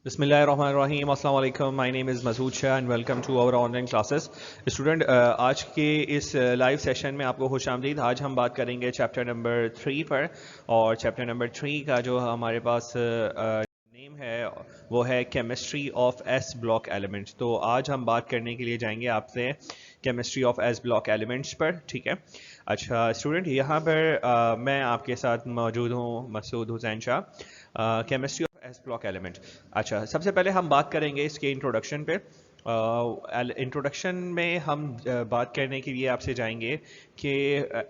बिस्मिल्लाहिर्रहमानिर्रहीम अस्सलाम वालेकुम। My name is Masood Shah and welcome to our online classes. Student, आज के इस लाइव सेशन में आपको खुशामदीद। आज हम बात करेंगे चैप्टर नंबर 3 पर, और चैप्टर नंबर 3 का जो हमारे पास नेम है वो है chemistry of S block elements. तो आज हम बात करने के लिए जाएंगे आपसे chemistry of S block elements पर, ठीक है। अच्छा स्टूडेंट, यहाँ पर मैं आपके साथ मौजूद हूँ Masood Hussain Shah, chemistry of S block element. अच्छा, सबसे पहले हम बात करेंगे इसके इंट्रोडक्शन पे। इंट्रोडक्शन में हम बात करने के लिए आपसे जाएंगे कि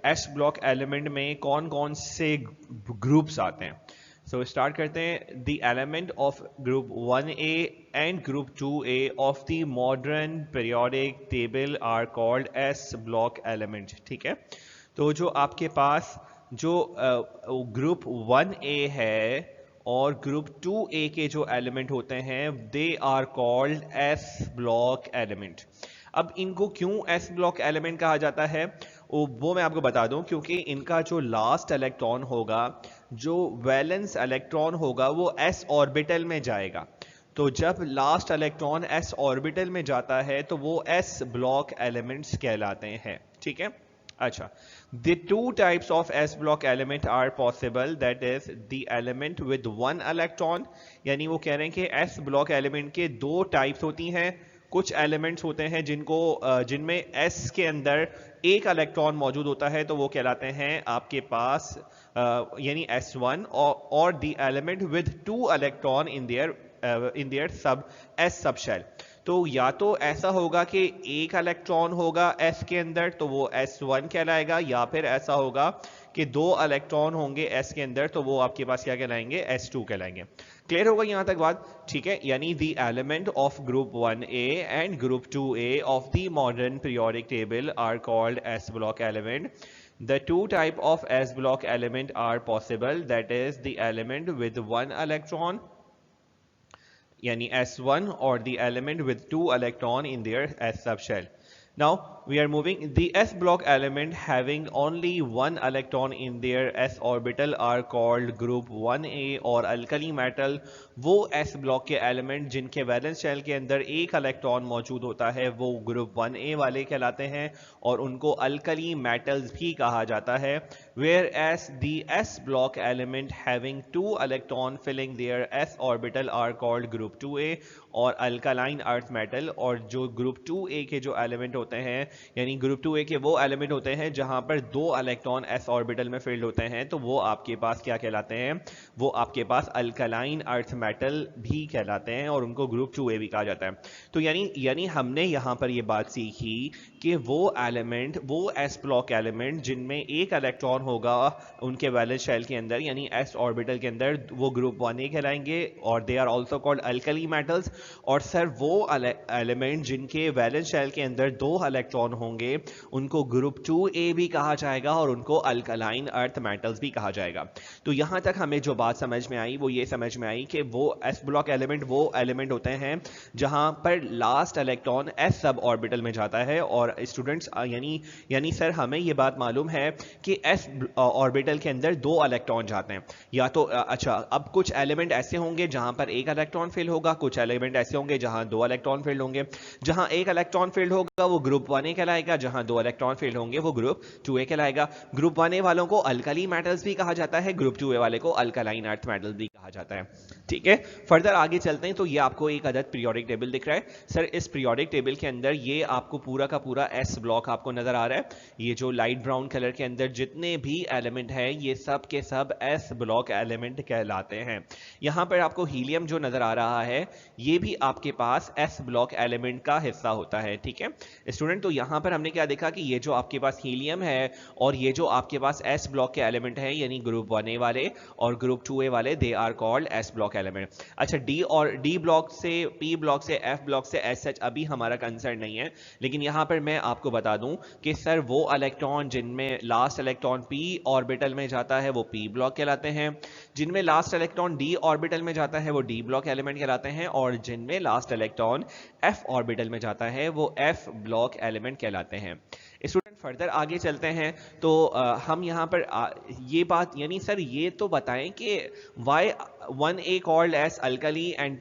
एस ब्लॉक एलिमेंट में कौन कौन से ग्रुप्स आते हैं। सो स्टार्ट करते हैं। The element of group 1A and group 2A of the modern periodic table are called S block element, ठीक है। तो जो आपके पास जो ग्रुप 1A है और ग्रुप 2A के जो एलिमेंट होते हैं they are called S block element. अब इनको क्यों एस ब्लॉक एलिमेंट कहा जाता है वो मैं आपको बता दूं, क्योंकि इनका जो लास्ट इलेक्ट्रॉन होगा, जो वैलेंस इलेक्ट्रॉन होगा, वो एस ऑर्बिटल में जाएगा। तो जब लास्ट इलेक्ट्रॉन एस ऑर्बिटल में जाता है तो वो एस ब्लॉक एलिमेंट्स कहलाते हैं, ठीक है। अच्छा, the two types of s block element are possible, that is the element with one electron, यानी वो कह रहे हैं कि s block element के दो टाइप्स होती हैं। कुछ एलिमेंट्स होते हैं जिनमें s के अंदर एक इलेक्ट्रॉन मौजूद होता है, तो वो कहलाते हैं आपके पास यानी s1, और the element with two electron in their sub shell। तो या तो ऐसा होगा कि एक इलेक्ट्रॉन होगा s के अंदर तो वो s1 कहलाएगा, या फिर ऐसा होगा कि दो इलेक्ट्रॉन होंगे s के अंदर तो वो आपके पास क्या कहलाएंगे, s2 कहलाएंगे। क्लियर होगा यहां तक बात, ठीक है। यानी the element of group 1A and group 2A of the modern periodic table are called S block element. The two type of s block element are possible, that is the element with one electron यानी S1 or the element with two electron in their S subshell. Now we are moving. The s block element having only one electron in their s orbital are called group 1A, और alkali metal वो s block के element जिनके valence shell के अंदर एक electron मौजूद होता है वो ग्रुप 1A वाले कहलाते हैं, और उनको अल्कली मेटल्स भी कहा जाता है। Whereas the s block element having two electron filling their s orbital are called group 2A, और अल्कलाइन अर्थ मेटल, और जो ग्रुप 2A के जो एलिमेंट होते हैं यानी ग्रुप 2A के वो एलिमेंट होते हैं जहां पर दो इलेक्ट्रॉन s ऑर्बिटल में फिल्ड होते हैं, तो वो आपके पास क्या कहलाते हैं, वो आपके पास अल्कलाइन अर्थ मेटल भी कहलाते हैं, और उनको ग्रुप 2A भी कहा जाता है। तो यानी हमने यहां पर ये बात सीखी कि वो एलिमेंट, वो s ब्लॉक एलिमेंट जिनमें एक इलेक्ट्रॉन होगा उनके वैलेंस शेल के अंदर यानी s ऑर्बिटल के अंदर, वो ग्रुप 1A कहलाएंगे, और they are also called alkali metals. और सर वो एलिमेंट जिनके वैलेंस शेल के अंदर दो इलेक्ट्रॉन होंगे उनको ग्रुप 2A भी कहा जाएगा, और उनको अल्कलाइन अर्थ मेटल्स भी कहा जाएगा। तो यहां तक हमें जो बात समझ में आई वो ये समझ में आई कि वो एस ब्लॉक एलिमेंट वो एलिमेंट होते हैं जहां पर last electron S sub orbital में जाता है। और स्टूडेंट्स यानी सर हमें ये बात मालूम है कि एस ऑर्बिटल के अंदर दो इलेक्ट्रॉन जाते हैं, या तो अच्छा, अब कुछ एलिमेंट ऐसे होंगे जहां पर एक इलेक्ट्रॉन फेल होगा, कुछ एलिमेंट ऐसे होंगे जहां दो इलेक्ट्रॉन फील्ड होंगे। जहां एक इलेक्ट्रॉन फील्ड होगा वो ग्रुप 1A कहलाएगा, जहां दो इलेक्ट्रॉन फील्ड होंगे वो ग्रुप 2A कहलाएगा। ग्रुप 1A वालों को अल्कली मेटल्स भी कहा जाता है, ग्रुप 2A वाले को अल्कलाइन अर्थ मेटल्स भी कहा जाता है, ठीक है। फर्दर आगे चलते हैं। तो ये आपको एक अदद पीरियोडिक टेबल दिख रहा है। सर इस पीरियोडिक टेबल के अंदर ये आपको पूरा का पूरा एस ब्लॉक आपको नजर आ रहा है। ये जो लाइट ब्राउन कलर के अंदर जितने भी एलिमेंट हैं ये सब के सब एस ब्लॉक एलिमेंट कहलाते हैं। यहां पर आपको हीलियम जो नजर आ रहा है ये भी आपके पास एस ब्लॉक एलिमेंट का हिस्सा होता है, ठीक है स्टूडेंट। तो यहां पर हमने क्या देखा कि ये जो आपके पास हीलियम है और ये जो आपके पास एस ब्लॉक के एलिमेंट हैं यानी ग्रुप 1A वाले और ग्रुप 2A वाले, they are called S block element. अच्छा, डी ब्लॉक से, पी ब्लॉक से, एफ ब्लॉक से एस सच अभी हमारा कंसर्न नहीं है, लेकिन यहां पर मैं आपको बता दूं कि सर वो इलेक्ट्रॉन जिनमें लास्ट इलेक्ट्रॉन पी ऑर्बिटल में जाता है वो पी ब्लॉक कहलाते हैं, जिनमें लास्ट इलेक्ट्रॉन डी ऑर्बिटल में जाता है वो डी ब्लॉक एलिमेंट कहलाते हैं, और जिनमें लास्ट इलेक्ट्रॉन एफ ऑर्बिटल में जाता है वो एफ ब्लॉक एलिमेंट कहलाते हैं। स्टूडेंट फर्दर आगे चलते हैं तो हम यहाँ पर ये बात यानी सर ये तो बताएं कि why 1A called as alkali and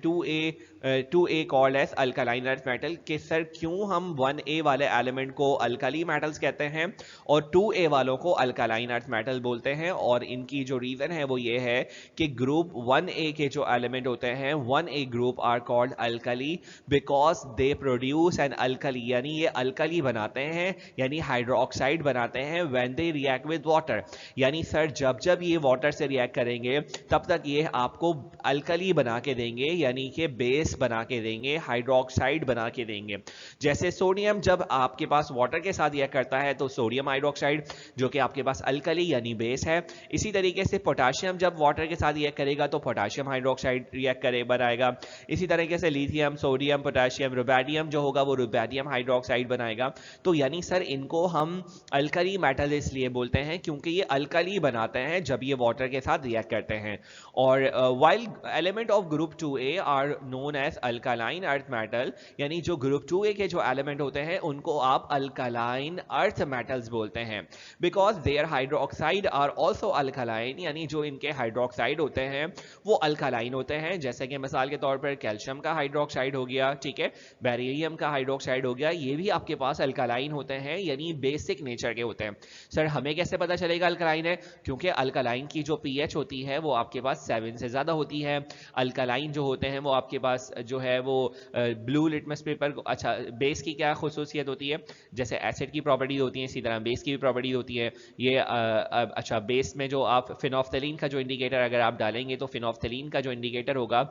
2A called as alkaline earth metal, कि सर क्यों हम 1A वाले एलिमेंट को अल्कली मेटल्स कहते हैं और 2A वालों को अल्कलाइन अर्थ मेटल बोलते हैं। और इनकी जो रीज़न है वो ये है कि ग्रुप 1A के जो एलिमेंट होते हैं 1A group are called alkali because they produce an alkali, यानी ये अल्कली बनाते हैं यानी हाइड्रोक्साइड बनाते हैं when they react with water. यानी सर जब जब ये वाटर से रिएक्ट करेंगे तब तक ये आपको अल्कली बना के देंगे, यानी कि बेस बना के देंगे, हाइड्रोक्साइड बना के देंगे। जैसे सोडियम जब आपके पास वाटर के साथ रिएक्ट करता है तो सोडियम हाइड्रोक्साइड जो कि आपके पास अल्कली यानी बेस है। इसी तरीके से पोटाशियम जब वाटर के साथ रिएक्ट करेगा तो पोटाशियम हाइड्रोक्साइड रिएक्ट करे बनाएगा। इसी तरीके से लिथियम, सोडियम, पोटाशियम, रुबेडियम जो होगा वो रुबेडियम हाइड्रोक्साइड बनाएगा। तो यानी सर इनको हम अल्कली मेटल इसलिए बोलते हैं क्योंकि ये अल्कली बनाते हैं जब ये वाटर के साथ रिएक्ट करते हैं। और while element of group 2A are known as alkaline earth metal, यानी जो group 2A के जो element होते हैं उनको आप alkaline earth metals बोलते हैं because their hydroxide are also alkaline, यानी जो इनके हाइड्रोक्साइड होते हैं वो अल्कालाइन होते हैं। जैसे कि मिसाल के तौर पर कैल्शियम का हाइड्रोक्साइड हो गया, ठीक है, बेरिलियम का हाइड्रोक्साइड हो गया, ये भी आपके पास अल्कालाइन होते हैं यानी बेसिक नेचर के होते हैं। सर हमें कैसे पता चलेगा अल्कालाइन है? क्योंकि अल्कालाइन की जो pH होती है वो आपके पास 7 से ज़्यादा होती है। अल्कालाइन जो होते हैं वो आपके पास जो है वो ब्लू लिटमस पेपर, अच्छा बेस की क्या खुसूसियत होती है? जैसे एसिड की प्रॉपर्टीज होती है इसी तरह बेस की भी प्रॉपर्टीज होती है। ये अच्छा बेस में जो आप फिनोफ्थलीन का जो इंडिकेटर अगर आप डालेंगे तो फिनोफ्थलीन का जो इंडिकेटर होगा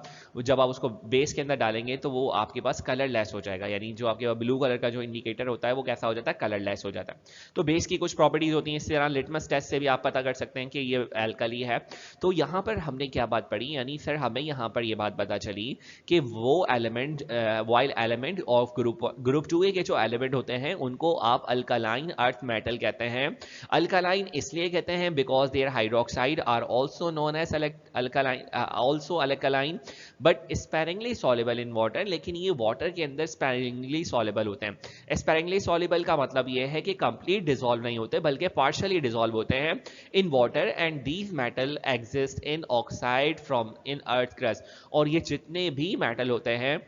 जब आप उसको बेस के अंदर डालेंगे तो वो आपके पास कलरलेस हो जाएगा, यानी जो आपके पास ब्लू कलर का जो इंडिकेटर होता है वो कैसा हो जाता है? कलरलेस हो जाता है। तो बेस की कुछ प्रॉपर्टीज होती हैं, इस तरह लिटमस टेस्ट से भी आप पता कर सकते हैं कि ये एल्कली है। तो यहाँ पर हमने क्या बात पढ़ी, यानी सर हमें यहाँ पर ये बात पता चली कि वो element while element of group 2A के जो एलिमेंट होते हैं उनको आप अल्कलाइन अर्थ मेटल कहते हैं। अल्कलाइन इसलिए कहते हैं because their hydroxide are also known as alkaline, also alkaline but sparingly soluble in water, लेकिन ये वाटर के अंदर स्पेरिंगली सॉल्युबल होते हैं। स्पेरिंगली सॉल्युबल का मतलब ये है कि कंप्लीट डिसॉल्व नहीं होते बल्कि पार्शियली डिसॉल्व होते हैं in water and these metal exist in oxide from in earth crust. और ये जितने भी मेटल होते हैं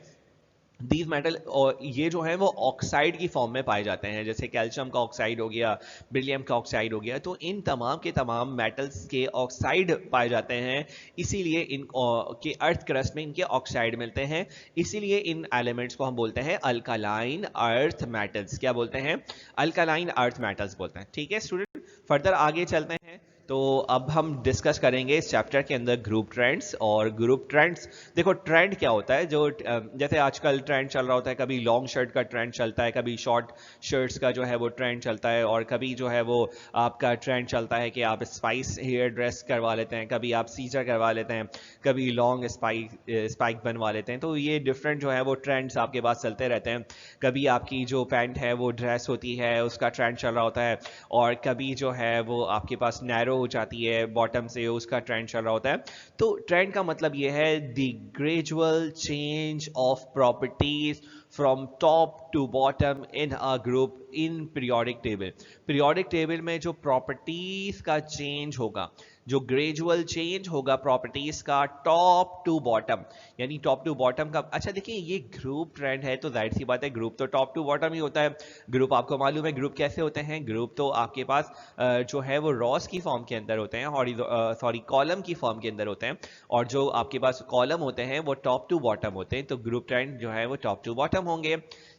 दीज मेटल और ये जो है वो ऑक्साइड की फॉर्म में पाए जाते हैं, जैसे कैल्शियम का ऑक्साइड हो गया, बेरिलियम का ऑक्साइड हो गया। तो इन तमाम के तमाम मेटल्स के ऑक्साइड पाए जाते हैं, इसीलिए इन के अर्थ क्रस्ट में इनके ऑक्साइड मिलते हैं। इसीलिए इन एलिमेंट्स को हम बोलते हैं अल्कालाइन अर्थ मेटल्स। क्या बोलते हैं? अल्कालाइन अर्थ मेटल्स बोलते हैं। ठीक है स्टूडेंट, फर्दर आगे चलते हैं। तो अब हम डिस्कस करेंगे इस चैप्टर के अंदर ग्रुप ट्रेंड्स। और ग्रुप ट्रेंड्स, देखो ट्रेंड क्या होता है, जो जैसे आजकल ट्रेंड चल रहा होता है, कभी लॉन्ग शर्ट का ट्रेंड चलता है, कभी शॉर्ट शर्ट्स का जो है वो ट्रेंड चलता है, और कभी जो है वो आपका ट्रेंड चलता है कि आप स्पाइस हेयर ड्रेस करवा लेते हैं, कभी आप सीजर करवा लेते हैं, कभी लॉन्ग स्पाइक बनवा लेते हैं। तो ये डिफरेंट जो है वो ट्रेंड्स आपके पास चलते रहते हैं। कभी आपकी जो पैंट है वो ड्रेस होती है उसका ट्रेंड चल रहा होता है, और कभी जो है वो आपके पास नैरो हो जाती है बॉटम से, उसका ट्रेंड चल रहा होता है। तो ट्रेंड का मतलब ये है the gradual change of properties from top to bottom in a group in periodic table. Periodic table में जो प्रॉपर्टीज का चेंज होगा, जो ग्रेजुअल चेंज होगा प्रॉपर्टीज का टॉप टू बॉटम, यानी टॉप टू बॉटम का। अच्छा देखिए ये ग्रुप ट्रेंड है तो जाहिर सी बात है ग्रुप तो टॉप टू बॉटम ही होता है। ग्रुप आपको मालूम है ग्रुप कैसे होते हैं, ग्रुप तो आपके पास जो है वो रॉस की फॉर्म के अंदर होते हैं, और कॉलम की फॉर्म के अंदर होते हैं, और जो आपके पास कॉलम होते हैं वो टॉप टू बॉटम होते हैं। तो ग्रुप ट्रेंड जो है वो टॉप टू बॉटम होंगे।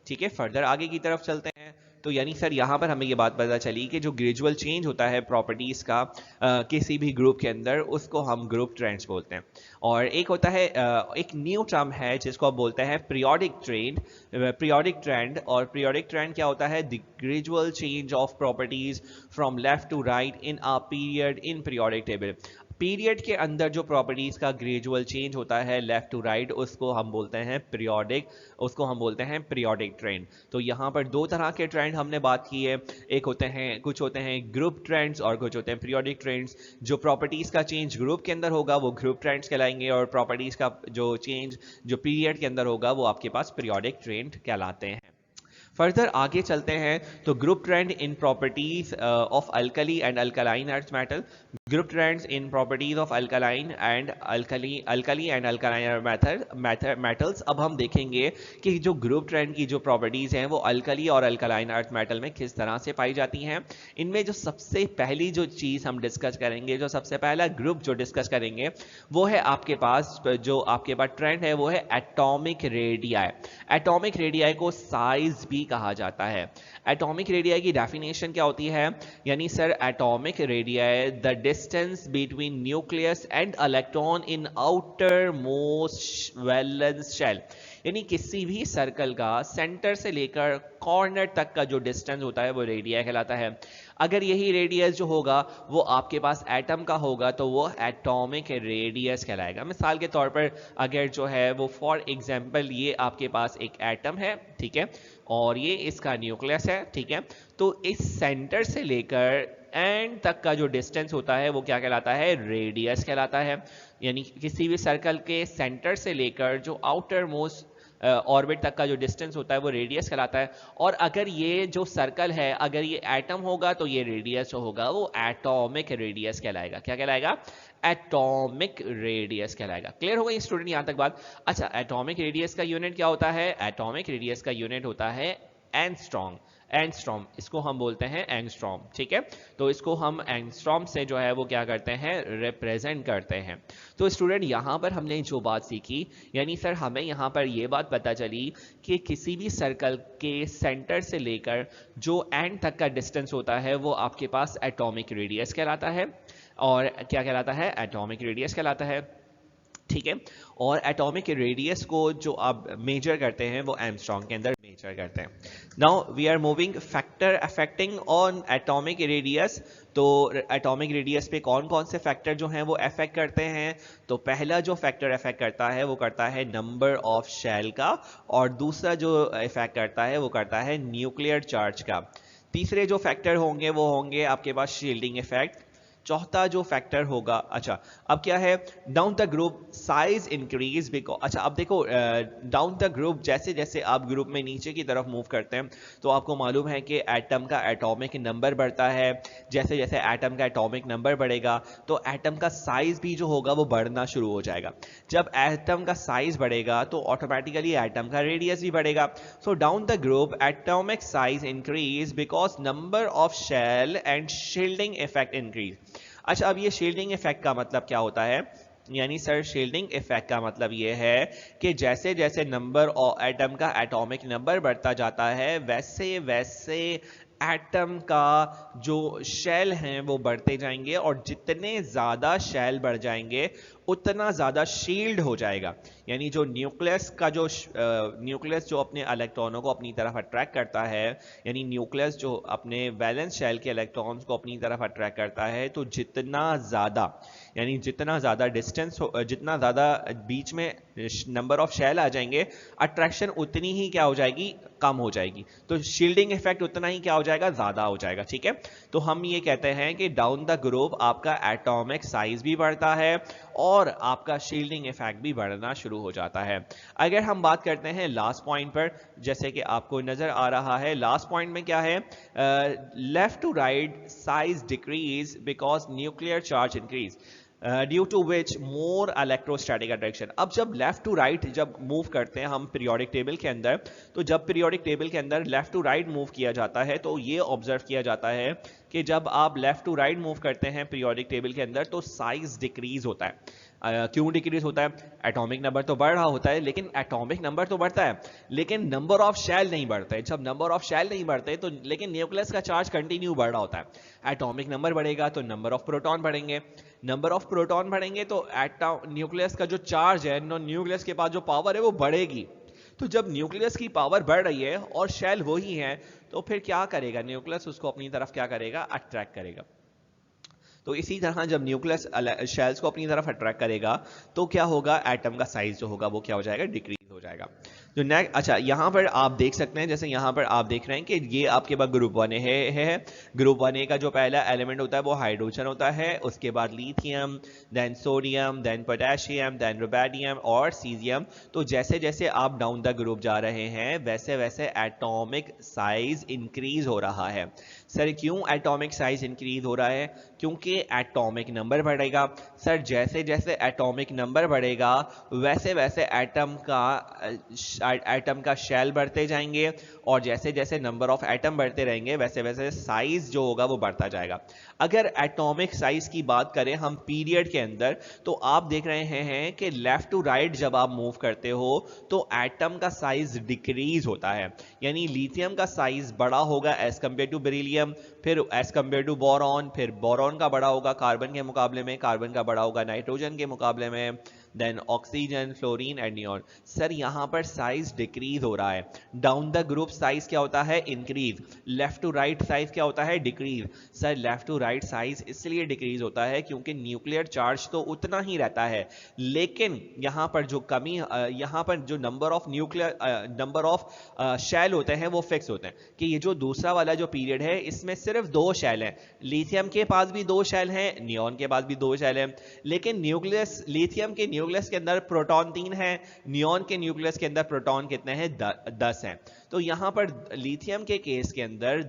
ठीक है, फर्दर आगे की तरफ चलते हैं। तो यानी सर यहाँ पर हमें ये बात पता चली कि जो ग्रेजुअल चेंज होता है प्रॉपर्टीज का किसी भी ग्रुप के अंदर, उसको हम ग्रुप ट्रेंड्स बोलते हैं। और एक होता है एक न्यू टर्म है जिसको हम बोलते हैं पीरियोडिक ट्रेंड, पीरियोडिक ट्रेंड। और पीरियोडिक ट्रेंड क्या होता है? The gradual change of properties from left to right in a period in periodic table. Period के अंदर जो प्रॉपर्टीज का ग्रेजुअल चेंज होता है लेफ्ट टू राइट, उसको हम बोलते हैं पीरियोडिक, उसको हम बोलते हैं पीरियोडिक ट्रेंड। तो यहाँ पर दो तरह के ट्रेंड हमने बात की है, एक होते हैं कुछ होते हैं ग्रुप ट्रेंड्स और कुछ होते हैं पीरियोडिक ट्रेंड्स। जो प्रॉपर्टीज का चेंज ग्रुप के अंदर होगा वो ग्रुप ट्रेंड्स कहलाएंगे, और प्रॉपर्टीज का जो चेंज जो पीरियड के अंदर होगा वो आपके पास पीरियोडिक ट्रेंड कहलाते हैं। फर्दर आगे चलते हैं तो group trend in properties of alkali and alkaline earth metal, group trends in properties of alkaline and alkali and alkaline metals. अब हम देखेंगे कि जो ग्रुप ट्रेंड की जो प्रॉपर्टीज हैं वो अल्कली और अल्कलाइन अर्थ मेटल में किस तरह से पाई जाती हैं। इनमें जो सबसे पहली जो चीज़ हम डिस्कस करेंगे, जो सबसे पहला ग्रुप जो डिस्कस करेंगे वो है आपके पास ट्रेंड है वो है एटॉमिक रेडियाई। एटॉमिक रेडियाई को साइज भी कहा जाता है। एटॉमिक रेडियाई की डेफिनेशन क्या होती है? यानी sir atomic radii the distance between nucleus and electron in outermost valence shell, यानी किसी भी सर्कल का सेंटर से लेकर कॉर्नर तक का जो डिस्टेंस होता है वो रेडियाई कहलाता है। अगर यही रेडियस जो होगा वो आपके पास एटम का होगा तो वो एटॉमिक रेडियस कहलाएगा। मिसाल के तौर पर अगर जो है वो फॉर एग्जांपल ये आपके पास एक एटम है, ठीक है, और ये इसका न्यूक्लियस है, ठीक है, तो इस सेंटर से लेकर एंड तक का जो डिस्टेंस होता है वो क्या कहलाता है? रेडियस कहलाता है। यानी किसी भी सर्कल के सेंटर से लेकर जो आउटर मोस्ट ऑर्बिट तक का जो डिस्टेंस होता है वो रेडियस कहलाता है। और अगर ये जो सर्कल है अगर ये एटम होगा तो ये रेडियस होगा वो एटॉमिक रेडियस कहलाएगा। क्या कहलाएगा? एटॉमिक रेडियस कहलाएगा। क्लियर हो गई स्टूडेंट यहां तक बात? अच्छा, एटॉमिक रेडियस का यूनिट क्या होता है? एटॉमिक रेडियस का यूनिट होता है एंगस्ट्रॉम। एंगस्ट्रॉम, इसको हम बोलते हैं एंगस्ट्रॉम, ठीक है, तो इसको हम एंगस्ट्रॉम से जो है वो क्या करते हैं? रिप्रेजेंट करते हैं। तो स्टूडेंट यहां पर हमने जो बात सीखी, यानी सर हमें यहां पर ये बात पता चली कि किसी भी सर्कल के सेंटर से लेकर जो एंड तक का डिस्टेंस होता है वो आपके पास एटॉमिक रेडियस कहलाता है। और क्या कहलाता है? एटॉमिक रेडियस कहलाता है, ठीक है। और एटॉमिक रेडियस को जो आप मेजर करते हैं वो एंगस्ट्रॉम के अंदर मेजर करते हैं। Now we are moving factor affecting on atomic radius. तो एटॉमिक रेडियस पे कौन कौन से फैक्टर जो हैं वो अफेक्ट करते हैं? तो पहला जो फैक्टर अफेक्ट करता है वो करता है नंबर ऑफ शेल का, और दूसरा जो इफेक्ट करता है वो करता है न्यूक्लियर चार्ज का। तीसरे जो फैक्टर होंगे वो होंगे आपके पास शील्डिंग इफेक्ट। चौथा जो फैक्टर होगा, अच्छा अब क्या है? Down the group size increase because, अच्छा अब देखो डाउन द ग्रुप जैसे जैसे आप ग्रुप में नीचे की तरफ मूव करते हैं तो आपको मालूम है कि एटम का एटॉमिक नंबर बढ़ता है। जैसे जैसे एटम का एटॉमिक नंबर बढ़ेगा तो एटम का साइज भी जो होगा वो बढ़ना शुरू हो जाएगा। जब एटम का साइज बढ़ेगा तो ऑटोमेटिकली एटम का रेडियस भी बढ़ेगा। So down the group atomic size increase because number of shell and shielding effect increase. अच्छा, अब ये शील्डिंग इफेक्ट का मतलब क्या होता है? यानी सर शील्डिंग इफेक्ट का मतलब ये है कि जैसे जैसे नंबर ऑफ एटम का एटॉमिक नंबर बढ़ता जाता है वैसे वैसे एटम का जो शेल हैं वो बढ़ते जाएंगे, और जितने ज़्यादा शेल बढ़ जाएंगे उतना ज़्यादा शील्ड हो जाएगा। यानी जो न्यूक्लियस का जो न्यूक्लियस जो अपने इलेक्ट्रॉनों को अपनी तरफ अट्रैक्ट करता है, यानी न्यूक्लियस जो अपने वैलेंस शेल के इलेक्ट्रॉन्स को अपनी तरफ अट्रैक्ट करता है, तो जितना ज़्यादा यानी जितना ज़्यादा डिस्टेंस जितना ज़्यादा बीच में नंबर ऑफ शेल आ जाएंगे, अट्रैक्शन उतनी ही क्या हो जाएगी? कम हो जाएगी। तो शील्डिंग इफेक्ट उतना ही क्या हो जाएगा? ज़्यादा हो जाएगा, ठीक है। तो हम ये कहते हैं कि डाउन द ग्रुप आपका एटॉमिक साइज भी बढ़ता है और आपका शील्डिंग इफेक्ट भी बढ़ना शुरू हो जाता है। अगर हम बात करते हैं लास्ट पॉइंट पर, जैसे कि आपको नजर आ रहा है लास्ट पॉइंट में क्या है? Left to right size decrease because nuclear charge increase due to which more electrostatic attraction. अब जब लेफ्ट टू राइट जब मूव करते हैं हम पीरियोडिक टेबल के अंदर, तो जब पीरियोडिक टेबल के अंदर लेफ्ट टू राइट मूव किया जाता है तो ये ऑब्जर्व किया जाता है कि जब आप लेफ्ट टू राइट मूव करते हैं पीरियोडिक टेबल के अंदर तो साइज डिक्रीज होता है। क्यों डिक्रीज होता है? एटॉमिक नंबर तो बढ़ रहा होता है, लेकिन एटॉमिक नंबर तो बढ़ता है लेकिन नंबर ऑफ शेल नहीं बढ़ता है। जब नंबर ऑफ शेल नहीं बढ़ते तो लेकिन न्यूक्लियस का चार्ज कंटिन्यू बढ़ रहा होता है। एटॉमिक नंबर बढ़ेगा तो नंबर ऑफ प्रोटॉन बढ़ेंगे, नंबर ऑफ प्रोटॉन बढ़ेंगे तो न्यूक्लियस का जो चार्ज है, न्यूक्लियस के पास जो पावर है वो बढ़ेगी। तो जब न्यूक्लियस की पावर बढ़ रही है और शेल वही है तो फिर क्या करेगा? न्यूक्लियस उसको अपनी तरफ क्या करेगा? अट्रैक्ट करेगा। तो इसी तरह जब न्यूक्लियस शेल्स को अपनी तरफ अट्रैक्ट करेगा तो क्या होगा? एटम का साइज जो होगा वो क्या हो जाएगा? डिक्रीज हो जाएगा। जाएगा। जो नेक्स्ट, अच्छा यहाँ पर आप देख सकते हैं, जैसे यहाँ पर आप देख रहे हैं कि ये आपके पास ग्रुप 1 है। ग्रुप 1A का जो पहला एलिमेंट होता है वो हाइड्रोजन होता है, उसके बाद lithium, then sodium, then potassium, then rubidium और सीजियम। तो जैसे जैसे आप डाउन द ग्रुप जा रहे हैं वैसे वैसे एटॉमिक साइज इंक्रीज हो रहा है। सर क्यों एटॉमिक साइज इंक्रीज हो रहा है? क्योंकि एटॉमिक नंबर बढ़ेगा। सर जैसे जैसे एटॉमिक नंबर बढ़ेगा वैसे वैसे एटम का शेल बढ़ते जाएंगे, और जैसे जैसे नंबर ऑफ एटम बढ़ते रहेंगे वैसे वैसे साइज जो होगा वो बढ़ता जाएगा। अगर एटॉमिक साइज की बात करें हम पीरियड के अंदर, तो आप देख रहे हैं कि लेफ्ट टू राइट जब आप मूव करते हो तो एटम का साइज डिक्रीज होता है, यानी लिथियम का साइज बड़ा होगा एज कंपेयर टू बेरिलियम, फिर एज कंपेयर टू बोरॉन, फिर बोरॉन का बड़ा होगा कार्बन के मुकाबले में, कार्बन का बड़ा होगा नाइट्रोजन के मुकाबले में, then oxygen, fluorine and neon. Sir यहां पर साइज डिक्रीज हो रहा है। डाउन द ग्रुप साइज क्या होता है? Increase. Left to right size क्या होता है? Decrease. Sir left to right size इसलिए डिक्रीज होता है क्योंकि न्यूक्लियर चार्ज तो उतना ही रहता है, लेकिन यहां पर जो कमी, यहां पर जो नंबर ऑफ शेल होते हैं वो फिक्स होते हैं कि ये जो दूसरा वाला जो पीरियड है इसमें सिर्फ 2 शेल हैं। लिथियम के पास भी 2 शेल हैं, नियॉन के पास भी 2 शेल हैं, लेकिन न्यूक्लियस, लिथियम के न्यूक्लियस के अंदर प्रोटॉन 3 है, नियॉन के न्यूक्लियस के अंदर प्रोटॉन कितने हैं? 10 हैं। तो यहां पर लिथियम के केस के अंदर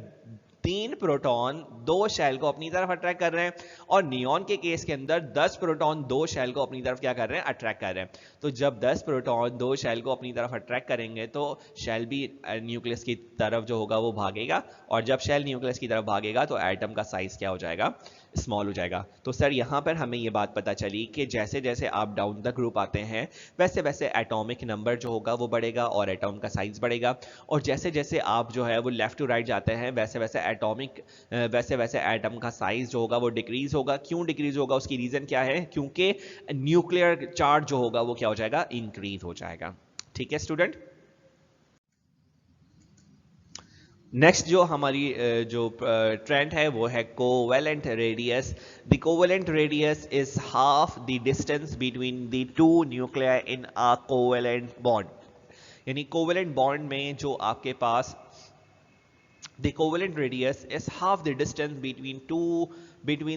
3 प्रोटॉन 2 शेल को अपनी तरफ अट्रैक्ट कर रहे हैं, और नियॉन के केस के अंदर 10 प्रोटॉन 2 शेल को अपनी तरफ क्या कर रहे हैं? अट्रैक्ट कर रहे हैं। तो जब 10 प्रोटॉन 2 शेल को अपनी तरफ अट्रैक्ट करेंगे तो शेल भी न्यूक्लियस की तरफ जो होगा वो भागेगा, और जब शेल न्यूक्लियस की तरफ भागेगा तो एटम का साइज क्या हो जाएगा? स्मॉल हो जाएगा। तो सर यहां पर हमें ये बात पता चली कि जैसे जैसे आप डाउन द ग्रुप आते हैं वैसे वैसे एटॉमिक नंबर जो होगा वो बढ़ेगा और एटॉम का साइज बढ़ेगा, और जैसे जैसे आप जो है वो लेफ्ट टू राइट जाते हैं वैसे वैसे एटम का साइज जो होगा वो डिक्रीज होगा। क्यों डिक्रीज होगा? उसकी रीजन क्या है? क्योंकि न्यूक्लियर चार्ज जो होगा वो क्या हो जाएगा? इंक्रीज हो जाएगा। ठीक है स्टूडेंट। नेक्स्ट जो हमारी जो ट्रेंड है वो है covalent radius. The covalent radius is half the distance between the 2 nuclei in a covalent bond. यानी कोवेलेंट बॉन्ड में जो आपके पास the covalent radius is half the distance between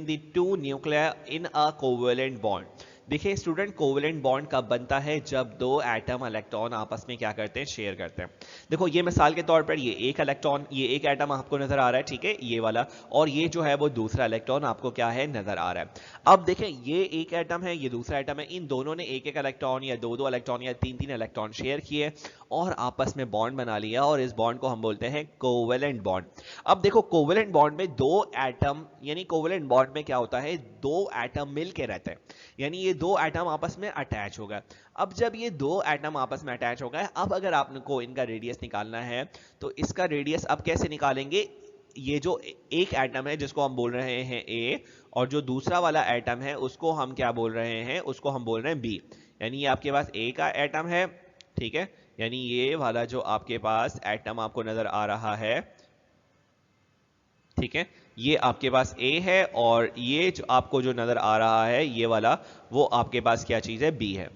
the two nuclei in a covalent bond। देखिए student, covalent bond कब बनता है? जब 2 atom electron आपस में क्या करते हैं? शेयर करते हैं। देखो ये मिसाल के तौर पर ये एक इलेक्ट्रॉन, ये एक एटम आपको नजर आ रहा है, ठीक है, ये वाला, और ये जो है वो दूसरा इलेक्ट्रॉन आपको क्या है? नजर आ रहा है। अब देखें ये एक एटम है, ये दूसरा एटम है, इन दोनों ने एक एक इलेक्ट्रॉन या 2-2 इलेक्ट्रॉन या 3-3 इलेक्ट्रॉन शेयर किए और आपस में बॉन्ड बना लिया, और इस बॉन्ड को हम बोलते हैं कोवेलेंट बॉन्ड। अब देखो कोवेलेंट बॉन्ड में 2 एटम, यानी कोवेलेंट बॉन्ड में क्या होता है? 2 एटम मिलके रहते हैं, यानी ये 2 एटम आपस में अटैच हो गए। अब जब ये 2 एटम आपस में अटैच हो गए, अब अगर आपको इनका रेडियस निकालना है तो इसका रेडियस अब कैसे निकालेंगे? ये जो एक एटम है जिसको हम बोल रहे हैं ए, और जो दूसरा वाला एटम है उसको हम क्या बोल रहे हैं? उसको हम बोल रहे हैं बी। यानी ये आपके पास ए का एटम है, ठीक है, यानी ये वाला जो आपके पास एटम आपको नजर आ रहा है, ठीक है, ये आपके पास A है, और ये जो आपको जो नजर आ रहा है ये वाला, वो आपके पास क्या चीज है? B है।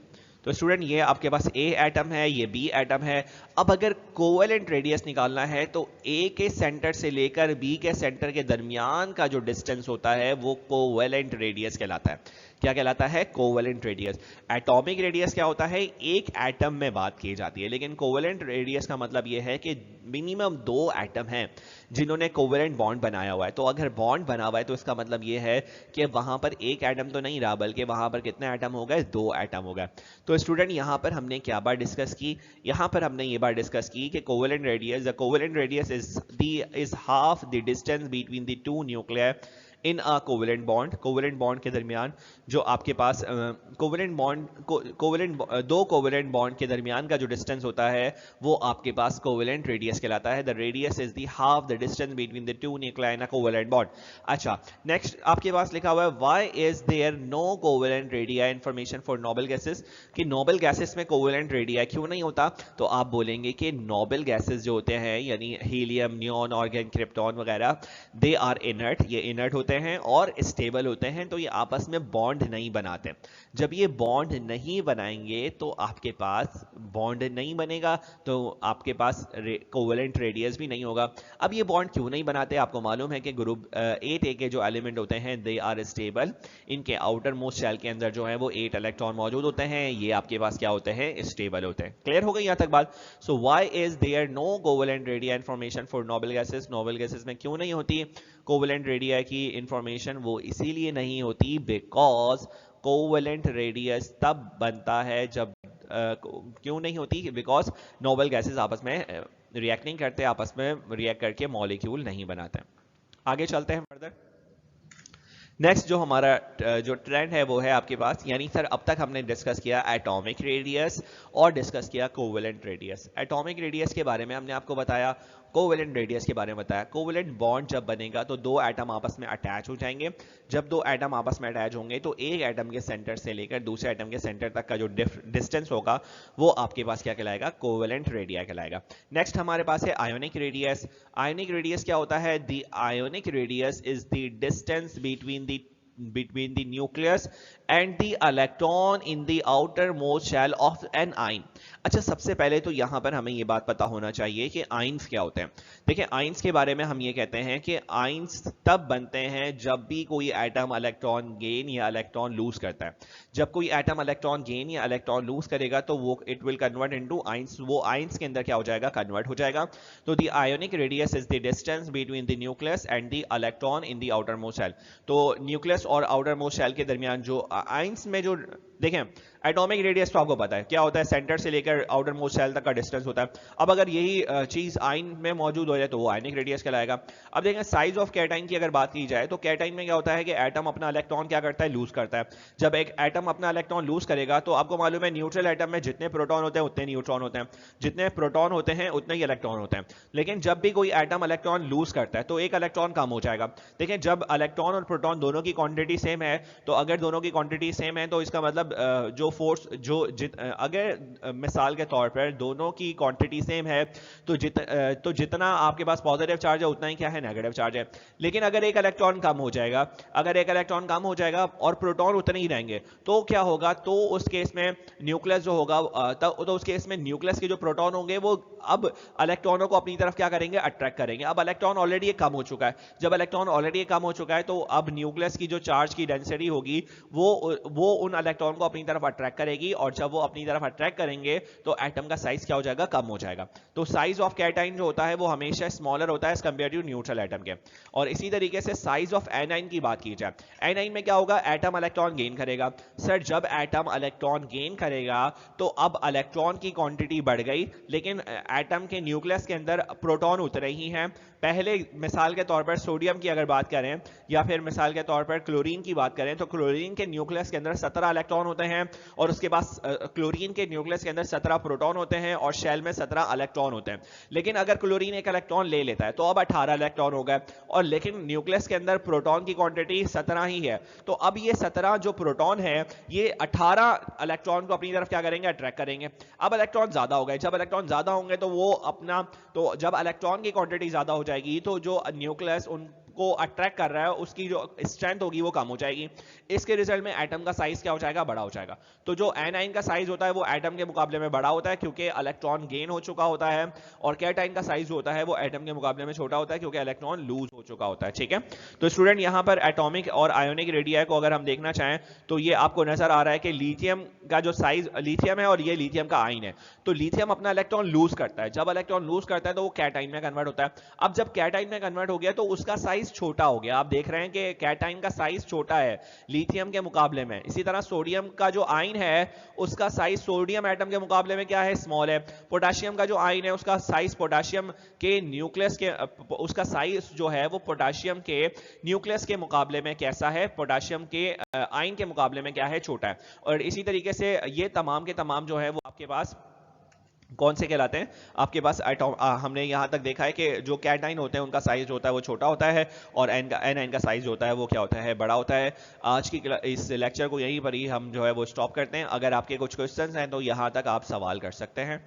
तो स्टूडेंट ये आपके पास A एटम है, ये B एटम है। अब अगर कोवेलेंट रेडियस निकालना है तो A के सेंटर से लेकर B के सेंटर के दरमियान का जो डिस्टेंस होता है वो कोवेलेंट रेडियस कहलाता है। क्या कहलाता है? Covalent radius. एटॉमिक रेडियस क्या होता है? एक एटम में बात की जाती है, लेकिन कोवेलेंट रेडियस का मतलब यह है कि मिनिमम 2 एटम हैं जिन्होंने कोवेलेंट बॉन्ड बनाया हुआ है। तो अगर बॉन्ड बना हुआ है तो इसका मतलब यह है कि वहां पर एक एटम तो नहीं रहा, बल्कि वहां पर कितने एटम हो गए? 2 एटम हो गए। तो स्टूडेंट यहां पर हमने क्या बात डिस्कस की? यहां पर हमने ये बात डिस्कस की कि covalent radius is half the distance between the 2 nuclear in a covalent bond. Covalent bond के दरमियान जो आपके पास दो कोवेलेंट बॉन्ड के दरमियान का जो डिस्टेंस होता है वो आपके पास कोवेलेंट रेडियस कहलाता है। The radius is the half the distance between the 2 nuclei in a covalent bond. अच्छा, नेक्स्ट आपके पास लिखा हुआ है why is there no covalent radii information for noble gases, कि नोबल गैसेस में कोवेलेंट रेडिया क्यों नहीं होता? तो आप बोलेंगे कि नोबल गैसेस जो होते हैं, यानी हीलियम, नियॉन, ऑर्गन, क्रिप्टॉन वगैरह, दे आर इनर्ट, ये इनर्ट होते होते हैं और स्टेबल होते हैं तो ये आपस में बॉन्ड नहीं बनाते। जब ये बॉन्ड नहीं बनाएंगे तो आपके पास बॉन्ड नहीं बनेगा, तो आपके पास कोवेलेंट रेडियस भी नहीं होगा। अब ये बॉन्ड क्यों नहीं बनाते? आपको मालूम है कि ग्रुप 8A के जो एलिमेंट होते हैं दे आर स्टेबल, इनके आउटर मोस्ट शेल के अंदर जो है वो 8 इलेक्ट्रॉन मौजूद होते हैं, ये आपके पास क्या होते हैं? स्टेबल होते हैं। क्लियर हो गई यहाँ तक बात? So why is there no covalent radii information for noble gases? Noble gases में क्यों नहीं होती कोवेलेंट रेडिया की इंफॉर्मेशन? वो इसीलिए नहीं होती बिकॉज कोवेलेंट रेडियस तब बनता है जब क्यों नहीं होती? बिकॉज नोबल गैसेस आपस में रिएक्ट नहीं करते, आपस में रिएक्ट करके मॉलिक्यूल नहीं बनाते। आगे चलते हैं फर्दर। नेक्स्ट जो हमारा जो ट्रेंड है वो है आपके पास, यानी सर अब तक हमने डिस्कस किया एटॉमिक रेडियस और डिस्कस किया कोवेलेंट रेडियस। एटॉमिक रेडियस के बारे में हमने आपको बताया, कोवेलेंट रेडियस के बारे में बताया। कोवेलेंट बॉन्ड जब बनेगा तो दो एटम आपस में अटैच हो जाएंगे। जब दो एटम आपस में अटैच होंगे तो एक एटम के सेंटर से लेकर दूसरे एटम के सेंटर तक का जो डिस्टेंस होगा वो आपके पास क्या कहलाएगा? कोवेलेंट रेडिया कहलाएगा। नेक्स्ट हमारे पास है आयोनिक रेडियस। आयोनिक रेडियस क्या होता है? The ionic radius is the distance between the nucleus and the electron in the outermost shell of an ion। अच्छा, सबसे पहले तो यहां पर हमें ये बात पता होना चाहिए कि आइंस क्या होते हैं। देखिए, आइंस के बारे में हम ये कहते हैं कि आइंस तब बनते हैं जब भी कोई एटम इलेक्ट्रॉन गेन या इलेक्ट्रॉन लूज करता है। जब कोई एटम इलेक्ट्रॉन गेन या इलेक्ट्रॉन लूज करेगा तो वो it will convert into ions, वो आइंस के अंदर क्या हो जाएगा? कन्वर्ट हो जाएगा। तो the ionic radius is the distance between the nucleus and the electron in the outermost shell. तो न्यूक्लियस और आउटर मोस्ट शेल के दरमियान जो आइंस में जो देखें एटॉमिक रेडियस तो आपको पता है क्या होता है, सेंटर से लेकर आउटर मोस्ट शेल तक का डिस्टेंस होता है। अब अगर यही चीज आयन में मौजूद हो जाए तो वो आयनिक रेडियस कहलाएगा। अब देखें साइज ऑफ कैटाइन की अगर बात की जाए तो कैटाइन में क्या होता है कि एटम अपना इलेक्ट्रॉन क्या करता है? लूज करता है। जब एक एटम अपना इलेक्ट्रॉन लूज करेगा तो आपको मालूम है न्यूट्रल एटम में जितने प्रोटॉन होते हैं उतने न्यूट्रॉन होते हैं, जितने प्रोटॉन होते हैं उतने ही इलेक्ट्रॉन होते हैं। लेकिन जब भी कोई एटम इलेक्ट्रॉन लूज करता है तो एक इलेक्ट्रॉन कम हो जाएगा। देखें, जब इलेक्ट्रॉन और प्रोटॉन दोनों की क्वांटिटी सेम है तो अगर दोनों की क्वांटिटी सेम है तो इसका मतलब जो फोर्स अगर मिसाल के तौर पर दोनों की क्वांटिटी सेम है तो जितना आपके पास पॉजिटिव चार्ज है उतना ही क्या है? नेगेटिव चार्ज है। लेकिन अगर एक इलेक्ट्रॉन कम हो जाएगा, अगर एक इलेक्ट्रॉन कम हो जाएगा और प्रोटॉन उतने ही रहेंगे तो क्या होगा? तो उस केस में न्यूक्लियस जो होगा तो उस केस में न्यूक्लियस के जो प्रोटॉन होंगे वो अब इलेक्ट्रॉनों को अपनी तरफ क्या करेंगे? अट्रैक्ट करेंगे। अब इलेक्ट्रॉन ऑलरेडी कम हो चुका है। जब इलेक्ट्रॉन ऑलरेडी कम हो चुका है तो अब न्यूक्लियस की जो चार्ज की डेंसिटी होगी वो उन इलेक्ट्रॉन को अपनी तरफ अट्रैक्ट करेगी, और जब वो अपनी तरफ अट्रैक्ट करेंगे तो एटम का साइज क्या हो जाएगा? कम हो जाएगा। तो साइज ऑफ कैटाइन जो होता है वो हमेशा स्मॉलर होता है as compared to neutral atom के। और इसी तरीके से साइज ऑफ एनाइन की बात की जाए, एनाइन में क्या होगा? एटम इलेक्ट्रॉन गेन करेगा। सर, जब एटम इलेक्ट्रॉन गेन करेगा तो अब इलेक्ट्रॉन की क्वांटिटी बढ़ गई, लेकिन एटम के न्यूक्लियस के अंदर प्रोटॉन उतरे ही हैं। पहले मिसाल के तौर पर सोडियम की अगर बात करें या फिर मिसाल के तौर पर क्लोरीन की बात करें तो क्लोरीन के न्यूक्लियस के अंदर 17 इलेक्ट्रॉन होते हैं और उसके पास क्लोरीन के न्यूक्लियस के अंदर 17 प्रोटॉन होते हैं और शेल में 17 इलेक्ट्रॉन होते हैं। लेकिन अगर क्लोरीन एक इलेक्ट्रॉन ले लेता है तो अब 18 इलेक्ट्रॉन हो गए, और लेकिन न्यूक्लियस के अंदर प्रोटॉन की क्वांटिटी 17 ही है। तो अब ये 17 जो प्रोटॉन है ये 18 इलेक्ट्रॉन को अपनी तरफ क्या करेंगे? अट्रैक्ट करेंगे। अब इलेक्ट्रॉन ज्यादा हो गए, जब इलेक्ट्रॉन ज्यादा होंगे तो वो अपना तो जब इलेक्ट्रॉन की क्वांटिटी ज्यादा हो जाएगी तो जो न्यूक्लियस उनको अट्रैक्ट कर रहा है उसकी जो स्ट्रेंथ होगी वो कम हो जाएगी। इसके रिजल्ट में एटम का साइज क्या हो जाएगा? बड़ा हो जाएगा। तो जो एनाइन का साइज होता है वो एटम के मुकाबले में बड़ा होता है क्योंकि इलेक्ट्रॉन गेन हो चुका होता है, और कैटाइन का साइज होता है वो एटम के मुकाबले में छोटा होता है क्योंकि इलेक्ट्रॉन लूज हो चुका होता है। ठीक है, तो स्टूडेंट यहां पर एटॉमिक और आयोनिक रेडिया को अगर हम देखना चाहें तो ये आपको नजर आ रहा है कि लिथियम का जो साइज, लिथियम है और ये लिथियम का आयन है। तो लिथियम अपना इलेक्ट्रॉन लूज करता है, जब इलेक्ट्रॉन लूज करता है तो वो कैटाइन में कन्वर्ट होता है। अब जब कैटाइन में कन्वर्ट हो गया तो उसका साइज छोटा हो गया। आप देख रहे हैं कि कैटाइन का साइज छोटा है लिथियम के मुकाबले में। इसी तरह सोडियम का जो आयन है उसका साइज सोडियम एटम के मुकाबले में क्या है? स्मॉल है। पोटेशियम का जो आयन है उसका साइज पोटेशियम के न्यूक्लियस के उसका साइज जो है वो पोटेशियम के न्यूक्लियस के मुकाबले में कैसा है? पोटेशियम के आयन के मुकाबले में क्या है? छोटा है। और इसी तरीके से ये तमाम के तमाम जो है वो आपके पास कौन से कहलाते हैं? आपके पास हमने यहां तक देखा है कि जो कैटाइन होते हैं उनका साइज होता है वो छोटा होता है और एनाइन का साइज होता है वो क्या होता है? बड़ा होता है। आज की इस लेक्चर को यहीं पर ही हम जो है वो स्टॉप करते हैं। अगर आपके कुछ क्वेश्चंस हैं तो यहां तक आप सवाल कर सकते हैं।